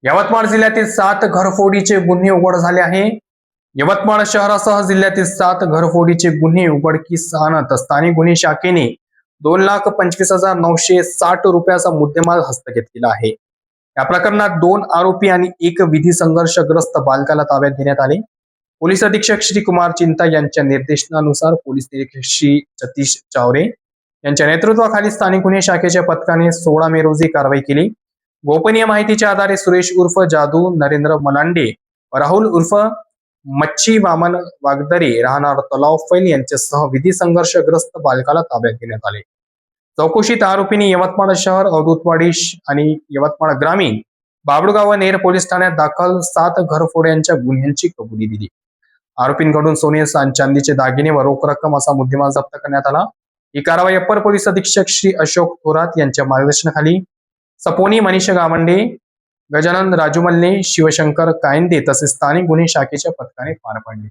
यवतमाळ जिल्ह्यातील 7 घरफोडीचे गुन्हे उघड झाले आहे. यवतमाळ शहरासह जिल्ह्यातील 7 घरफोडीचे गुन्हे उघडकीस आणत स्थानिक गुन्हे शाखेने 2,25,960 रुपयाचा मुद्देमाल हस्तगत केला आहे. या प्रकरणात 2 आरोपी आणि 1 विधी संघर्षग्रस्त बालकाला ताब्यात घेण्यात आले. पोलीस अधीक्षक श्री कुमार चिंता यांच्या निर्देशनानुसार पोलीस निरीक्षक श्री सतीश चावरे यांच्या नेतृत्वाखाली स्थानिक गुन्हे शाखेच्या पथकाने 16 मे रोजी कारवाई केली. गोपनीय माहितीच्या आधारे सुरेश उर्फ जादू नरेंद्र मलांडे व राहुल उर्फ मच्छी वामन वागदरे राहणार तलाव फैल यांच्यासह विधी संघर्षग्रस्त बालकाला ताब्यात घेण्यात आले. चौकशीत आरोपींनी यवतमाळ शहर अवधूतवाडी आणि यवतमाळ ग्रामीण बाबळगाव व नेर पोलीस ठाण्यात दाखल 7 घरफोड्यांच्या गुन्ह्यांची कबुली दिली. आरोपींकडून सोने चांदीचे दागिने व रोख रक्कम असा मुद्देमाल जप्त करण्यात आला. ही कारवाई अप्पर पोलीस अधीक्षक श्री अशोक थोरात यांच्या मार्गदर्शनाखाली सपोनी मनीष गावंडे, गजानन राजूमल्ले, शिवशंकर कायंदे तसेच स्थानिक गुन्हे शाखेच्या पथकाने पार पाडली.